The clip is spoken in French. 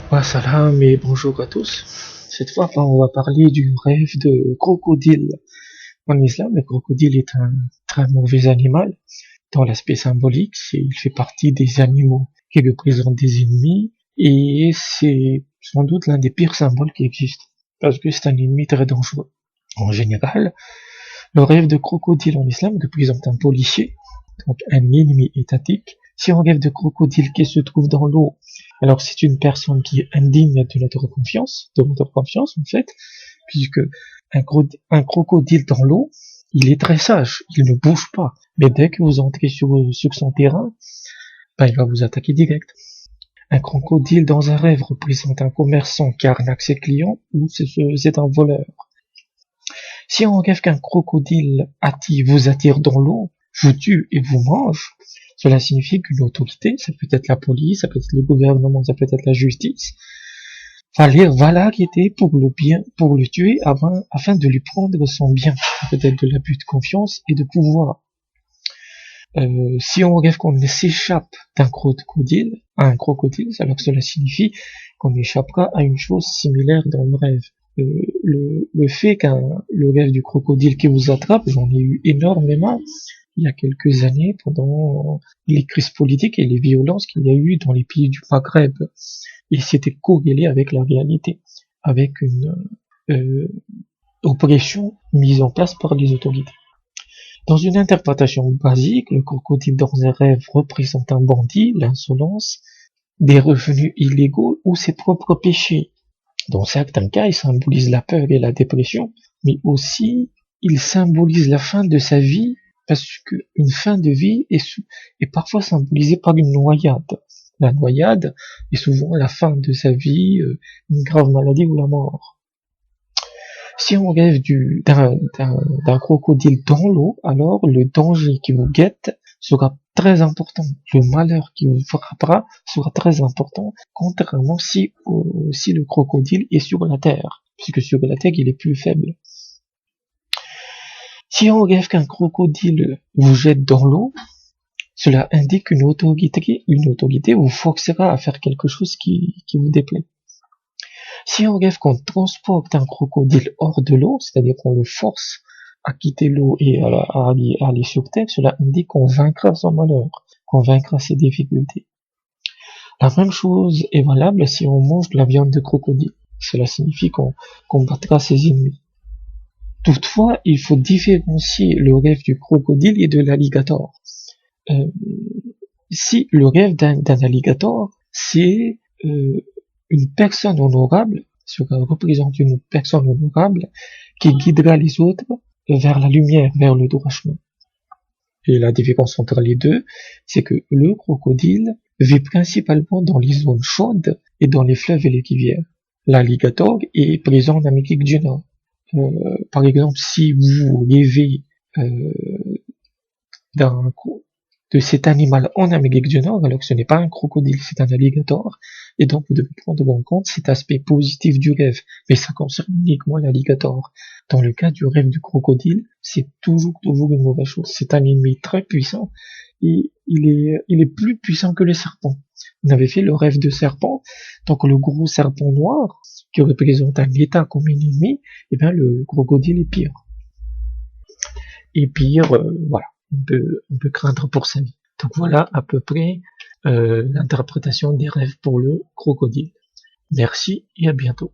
Salam et bonjour à tous. Cette fois, on va parler du rêve de crocodile. En islam, le crocodile est un très mauvais animal. Dans l'aspect symbolique, il fait partie des animaux qui représentent des ennemis et c'est sans doute l'un des pires symboles qui existent parce que c'est un ennemi très dangereux. En général, le rêve de crocodile en islam représente un policier, donc un ennemi étatique. Si on rêve de crocodile qui se trouve dans l'eau, alors c'est une personne qui est indigne de notre confiance en fait, puisque un crocodile dans l'eau, il est très sage, il ne bouge pas. Mais dès que vous entrez sur son terrain, il va vous attaquer direct. Un crocodile dans un rêve représente un commerçant qui arnaque ses clients ou c'est un voleur. Si on rêve qu'un crocodile vous attire dans l'eau, vous tue et vous mange, cela signifie qu'une autorité, ça peut être la police, ça peut être le gouvernement, ça peut être la justice, va l'arrêter pour le tuer afin de lui prendre son bien, peut-être de l'abus de confiance et de pouvoir. Si on rêve qu'on s'échappe d'un crocodile, à un crocodile, alors cela signifie qu'on échappera à une chose similaire dans le rêve. Le fait le rêve du crocodile qui vous attrape, j'en ai eu énormément il y a quelques années pendant les crises politiques et les violences qu'il y a eu dans les pays du Maghreb. Et c'était corrélé avec la réalité, avec une oppression mise en place par les autorités. Dans une interprétation basique, le crocodile dans un rêve représente un bandit, l'insolence, des revenus illégaux ou ses propres péchés. Dans certains cas, il symbolise la peur et la dépression, mais aussi il symbolise la fin de sa vie, parce qu'une fin de vie est parfois symbolisée par une noyade. La noyade est souvent la fin de sa vie, une grave maladie ou la mort. Si on rêve d'un crocodile dans l'eau, alors le danger qui vous guette sera très important. Le malheur qui vous frappera sera très important, contrairement si le crocodile est sur la terre, puisque sur la terre il est plus faible. Si on rêve qu'un crocodile vous jette dans l'eau, cela indique qu'une autorité vous forcera à faire quelque chose qui vous déplaît. Si on rêve qu'on transporte un crocodile hors de l'eau, c'est-à-dire qu'on le force à quitter l'eau et à aller sur terre, cela indique qu'on vaincra son malheur, qu'on vaincra ses difficultés. La même chose est valable si on mange de la viande de crocodile. Cela signifie qu'on combattra ses ennemis. Toutefois, il faut différencier le rêve du crocodile et de l'alligator. Si le rêve d'un alligator, c'est une personne honorable, cela représente une personne honorable qui guidera les autres vers la lumière, vers le droit chemin. Et la différence entre les deux, c'est que le crocodile vit principalement dans les zones chaudes et dans les fleuves et les rivières. L'alligator est présent en Amérique du Nord. Par exemple, si vous rêvez de cet animal en Amérique du Nord, alors que ce n'est pas un crocodile, c'est un alligator, et donc vous devez prendre en compte cet aspect positif du rêve, mais ça concerne uniquement l'alligator. Dans le cas du rêve du crocodile, c'est toujours une mauvaise chose. C'est un ennemi très puissant, et il est plus puissant que le serpent. On avait fait le rêve de serpent, donc le gros serpent noir, qui représente un état comme un ennemi, et bien le crocodile est pire. Et pire, voilà, on peut craindre pour sa vie. Donc voilà à peu près l'interprétation des rêves pour le crocodile. Merci et à bientôt.